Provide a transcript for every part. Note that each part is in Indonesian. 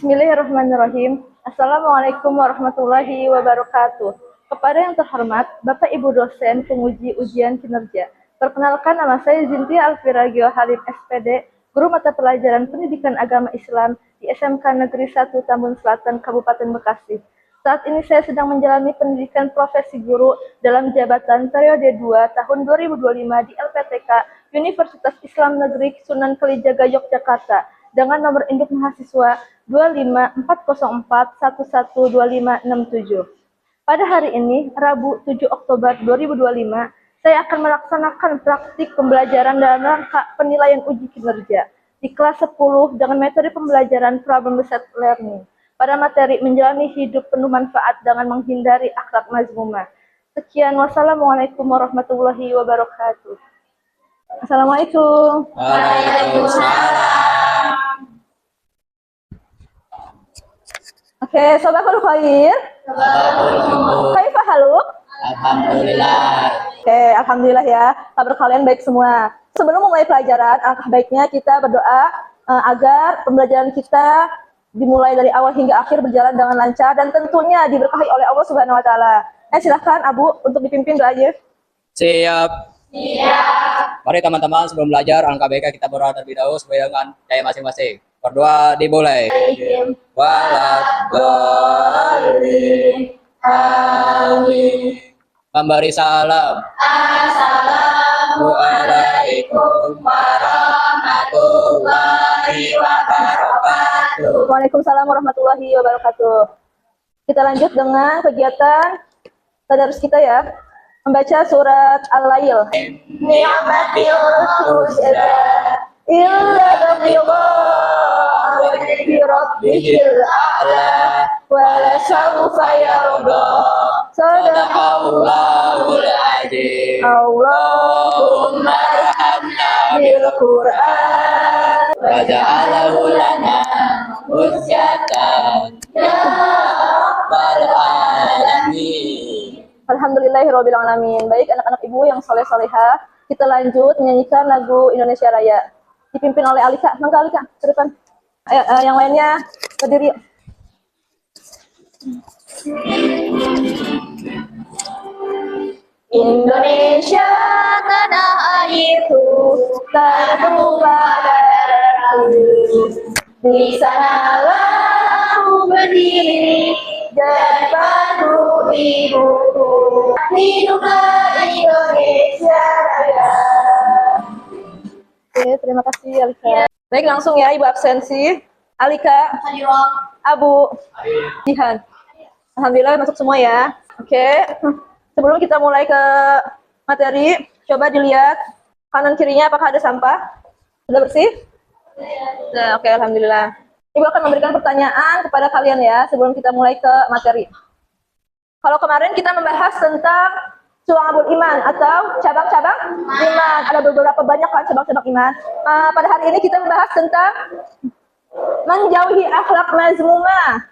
Bismillahirrahmanirrahim. Assalamualaikum warahmatullahi wabarakatuh. Kepada yang terhormat, Bapak Ibu dosen penguji ujian kinerja. Perkenalkan, nama saya Zintia Alfiragio Halim SPD, Guru Mata Pelajaran Pendidikan Agama Islam di SMK Negeri 1 Tambun Selatan, Kabupaten Bekasi. Saat ini saya sedang menjalani pendidikan profesi guru dalam jabatan periode 2 tahun 2025 di LPTK Universitas Islam Negeri Sunan Kalijaga Yogyakarta dengan nomor induk mahasiswa 25404112567. Pada hari ini, Rabu 7 Oktober 2025, saya akan melaksanakan praktik pembelajaran dalam rangka penilaian uji kinerja di kelas 10 dengan metode pembelajaran problem-based learning pada materi menjalani hidup penuh manfaat dengan menghindari akhlak mazmumah. Sekian, wassalamualaikum warahmatullahi wabarakatuh. Assalamualaikum. Waalaikumsalam. Oke, sabahul khair. Kaifa haluk? Alhamdulillah. Oke, alhamdulillah ya. Kabar kalian baik semua. Sebelum memulai pelajaran, alangkah baiknya kita berdoa agar pembelajaran kita dimulai dari awal hingga akhir berjalan dengan lancar dan tentunya diberkahi oleh Allah Subhanahu wa taala. Silakan Abu untuk dipimpin doanya. Siap. Mari teman-teman sebelum belajar, alangkah baiknya kita berdoa terlebih dahulu sesuai dengan gaya masing-masing. Berdoa dimulai. Waladhdallin. Amin. Memberi salam. Assalamualaikum warahmatullahi wabarakatuh. Waalaikumsalam warahmatullahi wabarakatuh. Kita lanjut dengan kegiatan tadarus kita ya. Membaca surat Al-Lail. Ni'matil husna illa bi rabbihil a'la wa la sawfa yarda. Sadaqallahul azim. Allahumma arhamna bil Qur'an Waja'alahu lana hujjatan ya rabbal alamin. Alhamdulillahirabbil alamin. Baik anak-anak ibu yang soleh-solehah, kita lanjut menyanyikan lagu Indonesia Raya. Dipimpin oleh Alika. Mangga Alika, ke depan. Ayo, yang lainnya berdiri. Indonesia tanah airku, tertumpah darahku. Di sanalah aku berdiri, jadi pandu ibuku. Hiduplah Indonesia Raya. Oke, terima kasih Alika. Baik, langsung ya Ibu absensi. Alika, Abu, Jihan. Alhamdulillah masuk semua ya. Oke, sebelum kita mulai ke materi, coba dilihat kanan kirinya apakah ada sampah. Sudah bersih? Nah, oke, alhamdulillah. Ibu akan memberikan pertanyaan kepada kalian ya sebelum kita mulai ke materi. Kalau kemarin kita membahas tentang Syu'abul iman atau cabang-cabang iman. Ada beberapa banyak kan cabang-cabang iman. Pada hari ini kita membahas tentang menjauhi akhlak mazmumah.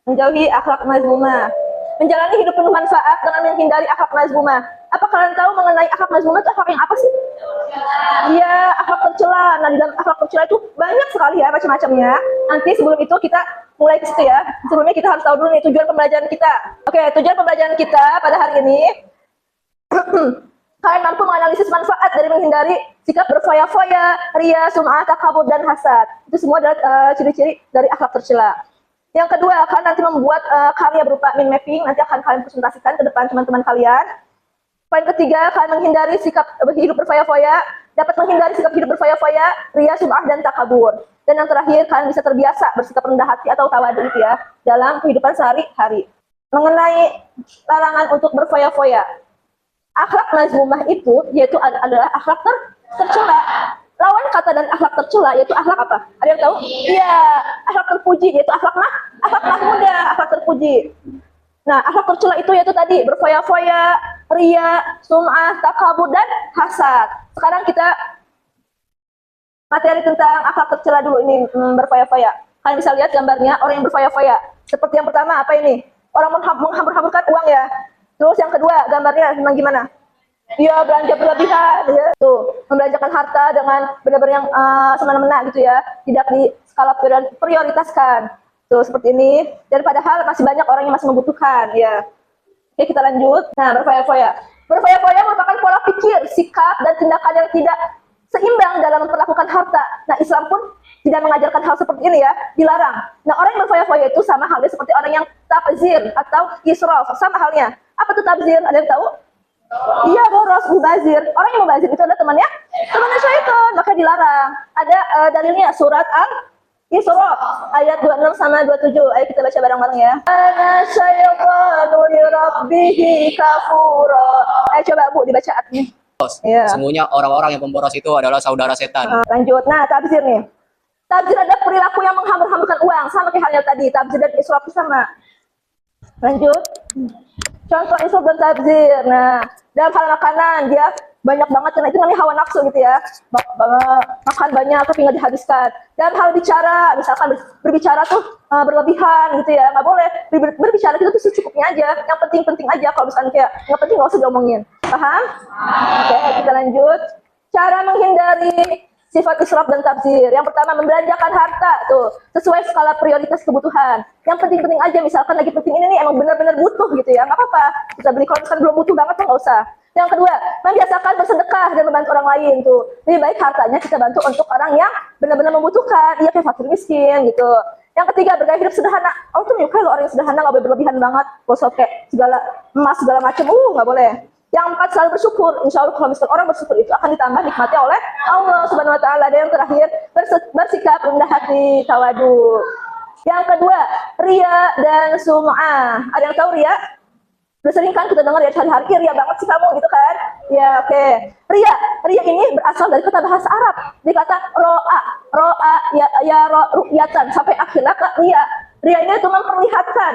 Menjauhi akhlak mazmumah. Menjalani hidup penuh manfaat dengan menghindari akhlak mazmumah. Apa kalian tahu mengenai akhlak mazmumah itu akhlak yang apa sih? Iya, akhlak tercela. Nah, di dalam akhlak tercela itu banyak sekali ya macam-macamnya. Nanti sebelum itu kita mulai ke situ ya. Sebelumnya kita harus tahu dulu nih tujuan pembelajaran kita. Oke, tujuan pembelajaran kita pada hari ini kalian mampu menganalisis manfaat dari menghindari sikap berfoya-foya, ria, sum'ah, takabur, dan hasad. Itu semua adalah ciri-ciri dari akhlak tercela. Yang kedua, kalian nanti membuat karya berupa mind mapping, nanti akan kalian presentasikan ke depan teman-teman kalian. Poin ketiga, kalian menghindari sikap hidup berfoya-foya, dapat menghindari sikap hidup berfoya-foya, ria, sum'ah, dan takabur. Dan yang terakhir, kalian bisa terbiasa bersikap rendah hati atau tawadu itu ya, dalam kehidupan sehari-hari. Mengenai larangan untuk berfoya-foya, akhlak mazmumah itu yaitu adalah akhlak tercela. Lawan kata dan akhlak tercela yaitu akhlak apa? Ada yang tahu? Iya, akhlak terpuji yaitu akhlak mahmudah, akhlak terpuji. Nah, akhlak tercela itu yaitu tadi berfoya-foya, ria, sum'ah, takabur, dan hasad. Sekarang kita materi tentang akhlak tercela dulu ini, berfoya-foya. Kalian bisa lihat gambarnya orang yang berfoya-foya. Seperti yang pertama apa ini? Orang menghambur-hamburkan uang ya. Terus yang kedua gambarnya memang gimana? Dia belanja berlebihan, ya. Tuh, membelanjakan harta dengan benar-benar yang semena-mena gitu ya, tidak skala prioritaskan. Tuh seperti ini. Dan padahal masih banyak orang yang masih membutuhkan. Ya. Oke, kita lanjut. Nah, berfoya-foya. Berfoya-foya merupakan pola pikir, sikap, dan tindakan yang tidak seimbang dalam memperlakukan harta. Nah, Islam pun tidak mengajarkan hal seperti ini ya, dilarang. Nah, orang yang berfoya-foya itu sama halnya seperti orang yang tabzir atau israf, sama halnya. Apa tuh tabzir? Ada yang tahu? Iya, boros, mubazir. Orang yang mubazir itu adalah temannya syaitan, maka dilarang. Ada dalilnya surat Al-Isra ayat 26 sama 27. Ayo kita baca bareng-bareng ya. Ana syaitanu li rabbihi kafura. Ayo coba Bu dibaca artinya. Yeah. Sesungguhnya orang-orang yang pemboros itu adalah saudara setan. Lanjut. Nah, tabzir nih. Tabzir ada perilaku yang menghambur-hamburkan uang, sama kayak halnya tadi. Tabzir dan israf sama. Lanjut. Contoh israf dan tabzir. Nah, dalam hal makanan dia banyak banget, karena itu namanya hawa nafsu gitu ya. Makan banyak tapi nggak dihabiskan. Dalam hal bicara, misalkan berbicara tuh berlebihan gitu ya, nggak boleh. Berbicara itu tuh secukupnya aja, yang penting-penting aja. Kalau misalkan kayak nggak penting nggak usah diomongin. Paham? Oke, kita lanjut. Cara menghindari sifat israf dan tabzir. Yang pertama, membelanjakan harta tuh sesuai skala prioritas kebutuhan. Yang penting-penting aja, misalkan lagi penting ini nih emang benar-benar butuh gitu ya, nggak apa-apa kita beli. Kalau misalkan belum butuh banget tuh nggak usah. Yang kedua, membiasakan bersedekah dan membantu orang lain tuh. Lebih baik hartanya kita bantu untuk orang yang benar-benar membutuhkan, iya kayak fakir miskin gitu. Yang ketiga, bergaya hidup sederhana. Allah tuh menyukai loh orang yang sederhana, nggak boleh berlebihan banget. Gosok kayak segala emas segala macam, nggak boleh. Yang empat, selalu bersyukur. Insya Allah kalau misalkan orang bersyukur itu akan ditambah nikmatnya oleh Allah Subhanahu Wa Taala. Dan yang terakhir, bersikap rendah hati, tawadu. Yang kedua, ria dan sum'ah. Ada yang tahu ria? Udah sering kan kita dengar ya sehari-hari, ria banget sih kamu gitu kan? Ya oke. Ria ini berasal dari kata bahasa Arab. Dikata ro'a ya ru'yatan sampai akhirnya ke ria. Ria ini itu memperlihatkan.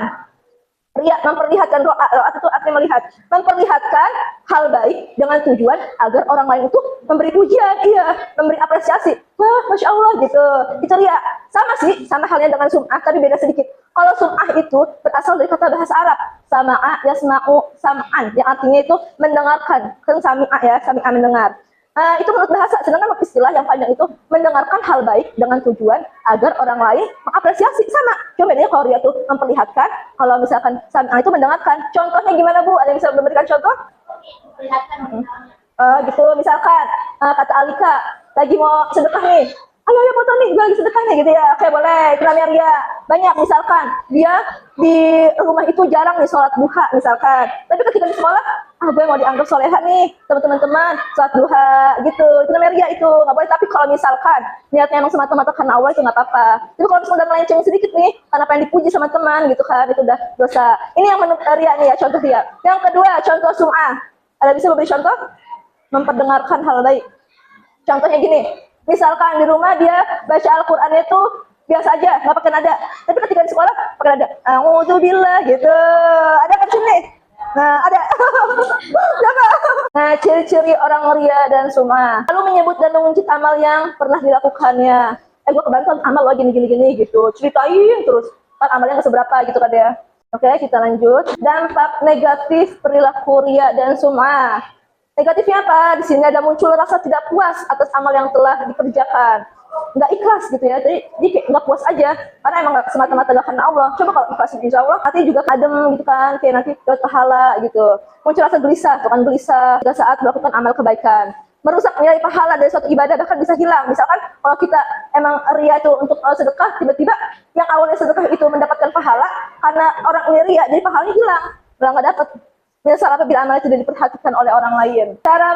Ria memperlihatkan, ro'a itu artinya melihat, memperlihatkan hal baik dengan tujuan agar orang lain itu memberi pujian, iya, memberi apresiasi. Wah, masya Allah gitu. Itu ria. Sama sih, sama halnya dengan sum'ah, tapi beda sedikit. Kalau sum'ah itu berasal dari kata bahasa Arab, sama'a yasma'u sam'an, yang artinya itu mendengarkan. Kan sami'a ya, sami'a mendengar. Itu menurut bahasa, sedangkan istilah yang panjang itu mendengarkan hal baik dengan tujuan agar orang lain mengapresiasi. Sama, cuma bedanya kalau ria itu memperlihatkan, kalau misalkan sami'a itu mendengarkan. Contohnya gimana Bu? Ada yang bisa memberikan contoh? Gitu, misalkan kata Alika lagi mau sedekah nih, ayo foto nih, gue lagi sedekah nih gitu ya. Oke, boleh, itu namanya ria. Banyak, misalkan dia di rumah itu jarang nih sholat duha misalkan, tapi ketika di sekolah, gue mau dianggap soleha nih teman-teman sholat duha gitu. Itu namanya ria, itu nggak boleh. Tapi kalau misalkan niatnya emang semata-mata karena Allah itu nggak apa-apa. Tapi kalau misalkan udah melenceng sedikit nih karena pengen dipuji sama teman gitu kan, itu udah dosa. Ini yang menurut ria nih ya, contoh ria. Yang kedua, contoh sum'ah. Ada bisa memberi contoh? Memperdengarkan hal baik. Contohnya gini, misalkan di rumah dia baca Al-Qur'annya itu biasa aja, nggak pakai nada. Tapi ketika di sekolah pakai nada. A'udzubillah gitu. Ada kan sini? Nah, ada. Nah, ciri-ciri orang ria dan sum'ah. Lalu menyebut dan menguncit amal yang pernah dilakukannya. Gue kebantu amal lo gini gitu. Ceritain terus. Kan amalnya nggak seberapa gitu kan ya. Oke, kita lanjut. Dampak negatif perilaku ria dan sum'ah. Negatifnya apa? Di sini ada muncul rasa tidak puas atas amal yang telah dikerjakan. Nggak ikhlas gitu ya, jadi nggak puas aja, karena emang nggak semata-mata karena Allah. Coba kalau ikhlas, insya Allah hati juga adem gitu kan, kayak nanti dapat pahala gitu. Muncul rasa gelisah, bukan gelisah pada saat melakukan amal kebaikan. Merusak nilai pahala dari suatu ibadah, bahkan bisa hilang. Misalkan kalau kita emang ria itu untuk sedekah, tiba-tiba yang awalnya sedekah itu mendapatkan pahala, karena orang ini ria, jadi pahalanya hilang, nggak dapat. Misal apabila amal tidak diperhatikan oleh orang lain. Cara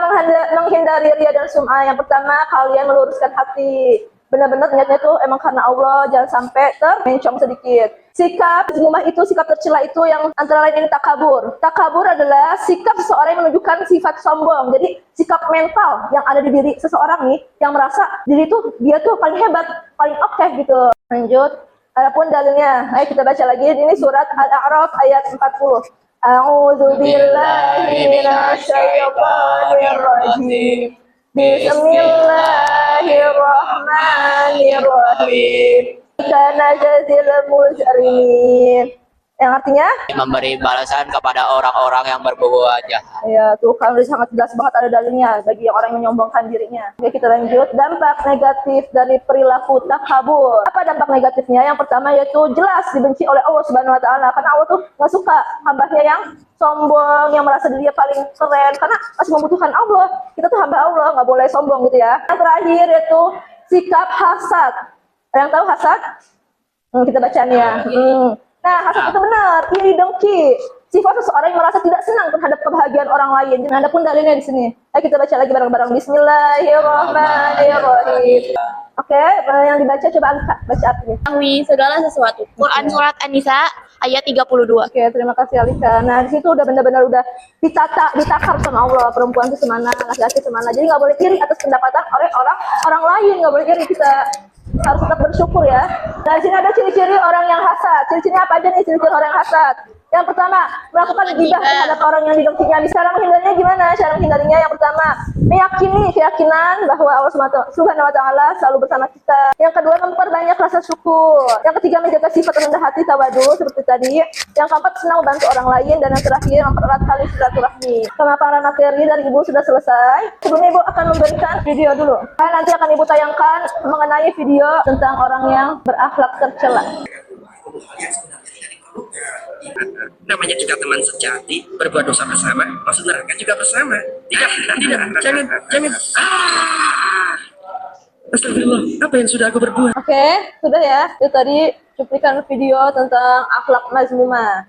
menghindari ria dan sum'ah, yang pertama, kalian meluruskan hati. Benar-benar niatnya tuh emang karena Allah, jangan sampai termencong sedikit. Sikap sum'ah itu, sikap tercela itu yang antara lain ini takabur. Takabur adalah sikap seseorang yang menunjukkan sifat sombong. Jadi sikap mental yang ada di diri seseorang nih, yang merasa diri tuh dia tuh paling hebat, paling oke gitu. Lanjut. Adapun dalilnya, ayo kita baca lagi. Ini surat Al-A'raf ayat 40. A'udzu billahi minasyaitonir rajim. Bismillahirrahmanirrahim. Kana jazil mujrimin. Yang artinya memberi balasan kepada orang-orang yang berbuat jahat. ya tuh kan udah sangat jelas banget ada dalilnya bagi orang yang menyombongkan dirinya. Oke, kita lanjut. Dampak negatif dari perilaku takabur. Apa dampak negatifnya? Yang pertama yaitu jelas dibenci oleh Allah Subhanahu wa taala, karena Allah tuh nggak suka hambanya yang sombong, yang merasa dirinya paling keren, karena masih membutuhkan Allah. Kita tuh hamba Allah, nggak boleh sombong gitu ya. Yang terakhir yaitu sikap hasad. Ada yang tahu hasad? Kita bacanya. Nah, hasad itu benar, iri dengki. Sifat seseorang yang merasa tidak senang terhadap kebahagiaan orang lain. Nah, ada pun dalilnya di sini. Ayo kita baca lagi bareng-bareng. Bismillahirrahmanirrahim. Oke, yang dibaca coba Alika baca artinya. Mengetahui segala sesuatu. Quran surat An-Nisa ayat 32. Oke, terima kasih Alika. Nah, di situ udah benar-benar udah ditakar sama Allah, perempuan itu semana, laki-laki semana. Jadi nggak boleh iri atas pendapatan oleh orang lain, nggak boleh iri. Kita harus tetap bersyukur ya. Nah, di sini ada ciri-ciri orang yang hasad. Ciri-cirinya apa aja nih ciri-ciri orang yang hasad? Yang pertama, melakukan ghibah terhadap orang yang didengkinya. Cara menghindarinya gimana? Cara menghindarinya yang pertama, meyakini keyakinan bahwa Allah Subhanahu wa taala selalu bersama kita. Yang kedua, memperbanyak rasa syukur. Yang ketiga, menjaga sifat rendah hati tawadu seperti tadi. Yang keempat, senang membantu orang lain, dan yang terakhir, mempererat tali silaturahmi. Pemaparan materi dari Ibu sudah selesai. Sebelumnya Ibu akan memberikan video dulu. Nanti akan Ibu tayangkan mengenai video tentang orang yang berakhlak tercela. Namanya juga teman sejati, berbuat dosa bersama, masuk neraka juga bersama. Tidak, jangan. Astagfirullah, apa yang sudah aku berbuat? Oke, sudah ya. Itu tadi cuplikan video tentang akhlak mazmumah.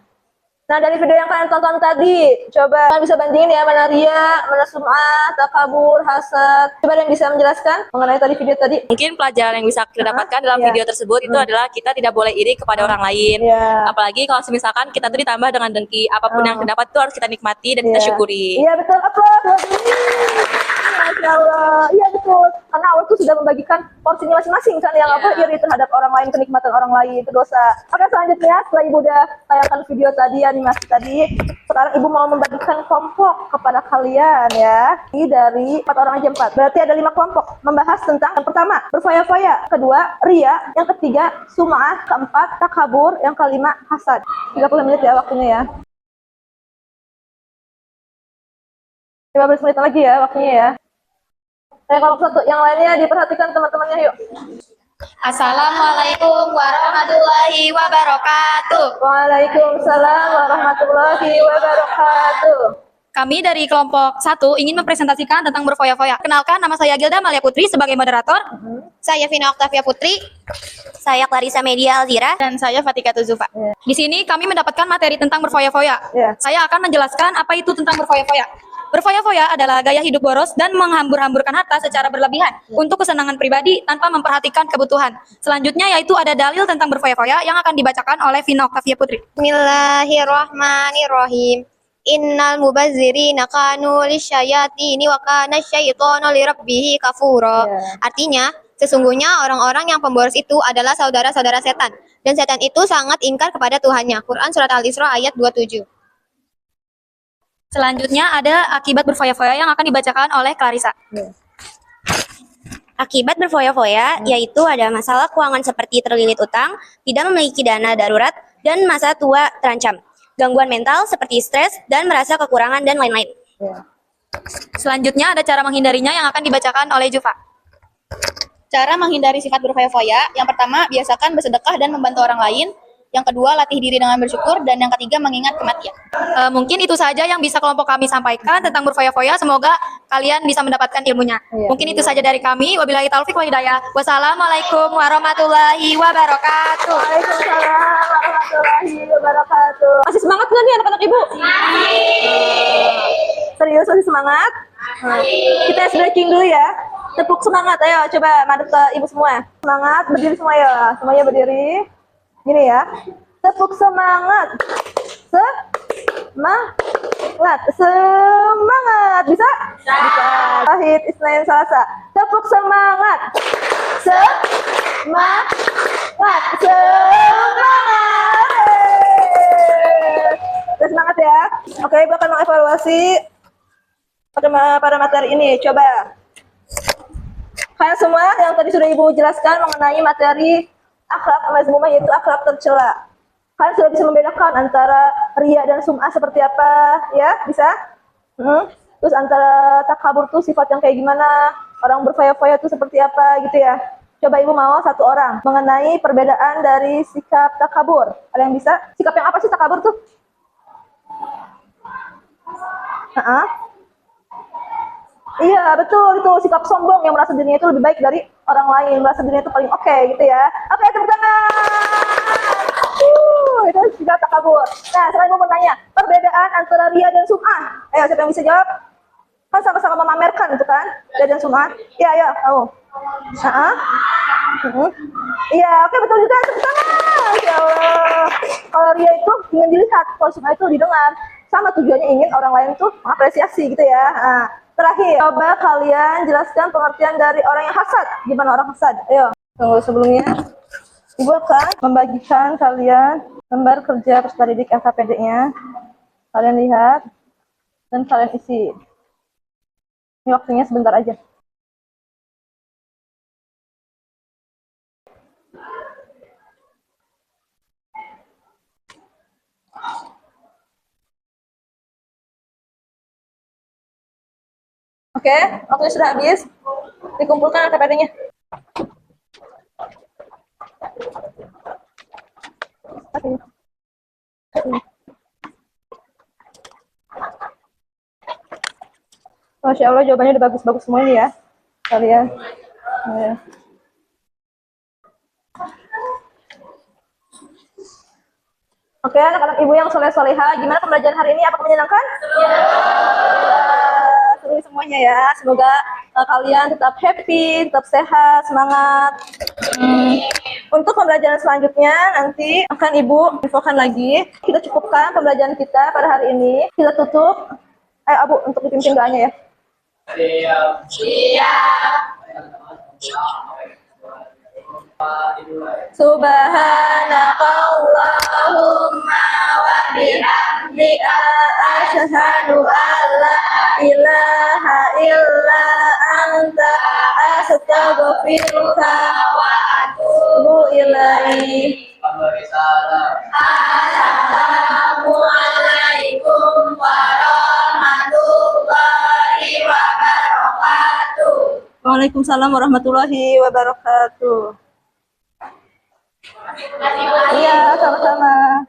Nah, dari video yang kalian tonton tadi, coba kalian bisa bandingin ya, mana ria, mana sum'ah, takabur, hasad. Coba ada yang bisa menjelaskan mengenai tadi video tadi? Mungkin pelajaran yang bisa kita dapatkan dalam Iya. video tersebut itu adalah kita tidak boleh iri kepada orang lain. Iya. Apalagi kalau misalkan kita tuh ditambah dengan dengki, apapun yang kita dapat itu harus kita nikmati dan kita Iya. syukuri. Iya, betul. Apa? Masya Allah. Iya, betul. Karena Allah tuh sudah membagikan porsinya masing-masing kan, yang apa iri terhadap orang lain, kenikmatan orang lain itu dosa. Oke, selanjutnya setelah Ibu udah tayangkan video tadi, animasi tadi, sekarang Ibu mau membagikan kelompok kepada kalian ya. Ini dari 4 orang aja 4. Berarti ada 5 kelompok membahas tentang yang pertama, berfoya-foya, kedua, ria, yang ketiga, sum'ah, keempat, takabur, yang kelima, hasad. 30 menit ya waktunya ya. 15 menit lagi ya waktunya ya. Kelompok satu, yang lainnya diperhatikan teman-temannya yuk. Assalamualaikum warahmatullahi wabarakatuh. Waalaikumsalam warahmatullahi wabarakatuh. Kami dari kelompok 1 ingin mempresentasikan tentang berfoya-foya. Kenalkan, nama saya Gilda Malia Putri sebagai moderator. Saya Vina Oktavia Putri. Saya Clarissa Media Alzira. Dan saya Fatika Tuzufa. Di sini kami mendapatkan materi tentang berfoya-foya. Iya. Saya akan menjelaskan apa itu tentang berfoya-foya. Berfoya-foya adalah gaya hidup boros dan menghambur-hamburkan harta secara berlebihan untuk kesenangan pribadi tanpa memperhatikan kebutuhan. Selanjutnya yaitu ada dalil tentang berfoya-foya yang akan dibacakan oleh Vina Oktavia Putri. Bismillahirrahmanirrahim. Innal mubazzirina kanu lisyayatini wa kana syaitanu lirabbih kafura. Ya. Artinya, sesungguhnya orang-orang yang pemboros itu adalah saudara-saudara setan, dan setan itu sangat ingkar kepada Tuhannya. Quran surat Al-Isra ayat 27. Selanjutnya ada akibat berfoya-foya yang akan dibacakan oleh Clarissa. Akibat berfoya-foya yaitu ada masalah keuangan seperti terlilit utang, tidak memiliki dana darurat, dan masa tua terancam. Gangguan mental seperti stres dan merasa kekurangan dan lain-lain. Selanjutnya ada cara menghindarinya yang akan dibacakan oleh Jufa. Cara menghindari sifat berfoya-foya, yang pertama, biasakan bersedekah dan membantu orang lain. Yang kedua, latih diri dengan bersyukur. Dan yang ketiga, mengingat kematian. Mungkin itu saja yang bisa kelompok kami sampaikan tentang berfoya-foya. Semoga kalian bisa mendapatkan ilmunya. Iya. Mungkin itu saja dari kami. Wabillahi taufik wal hidayah. Wassalamualaikum warahmatullahi wabarakatuh. Waalaikumsalam warahmatullahi wabarakatuh. Masih semangat nggak nih anak-anak Ibu? Serius masih semangat? Kita ice breaking dulu ya. Tepuk semangat, ayo coba madep ke Ibu semua. Semangat, berdiri semua ya. Semuanya berdiri. Gini ya. Tepuk semangat. Semangat. Bisa? Bisa. Wahid, Isnain, Salasa. Tepuk semangat. Semangat. Udah semangat ya. Oke, Ibu akan mengevaluasi pada materi ini. Coba. Kalian semua yang tadi sudah Ibu jelaskan mengenai materi akhlak mazmumah, yaitu akhlak tercela. Kalian sudah bisa membedakan antara ria dan sum'ah seperti apa, ya? Bisa? Terus antara takabur tuh sifat yang kayak gimana? Orang berfoya-foya tuh seperti apa gitu ya? Coba ibu mau satu orang mengenai perbedaan dari sikap takabur. Ada yang bisa? Sikap yang apa sih takabur tuh? Iya betul, itu sikap sombong yang merasa dirinya itu lebih baik dari orang lain, merasa dirinya itu paling oke gitu ya. Oke, tepuk tangan. Itu sikap takabur. Nah, sekarang gue mau tanya, perbedaan antara ria dan sum'ah. Ayo, siapa yang bisa jawab? Kan sama-sama memamerkan itu kan, ria dan sum'ah. Iya, ayo, kamu. Iya, oke betul juga, tepuk tangan. Ya Allah. Kalau ria itu ingin dilihat, kalau sum'ah itu didengar. Sama tujuannya ingin orang lain tuh mengapresiasi gitu ya. Nah, terakhir, coba kalian jelaskan pengertian dari orang yang hasad. Gimana orang hasad? Ayo, tunggu sebelumnya. Ibu akan membagikan kalian lembar kerja peserta didik LKPD-nya. Kalian lihat dan kalian isi. Ini waktunya sebentar aja. Oke, waktunya sudah habis. Dikumpulkan LKPD-nya. Masya Allah, jawabannya udah bagus-bagus semua ini ya. Kalian. Ya. Oke, anak-anak ibu yang soleh-soleha, gimana pembelajaran hari ini? Apakah menyenangkan? Seru semuanya ya. Semoga kalian tetap happy, tetap sehat, semangat. Untuk pembelajaran selanjutnya nanti akan ibu infokan lagi. Kita cukupkan pembelajaran kita pada hari ini. Kita tutup. Ayo Abu untuk dipimpin doanya ya. Subhanakallahumma wa bihamdika asyhadu an la ilaha illa anta astaghfiruka wa atubu ilaik. Assalamualaikum warahmatullahi wabarakatuh. Waalaikumsalam warahmatullahi wabarakatuh. Iya, sama-sama.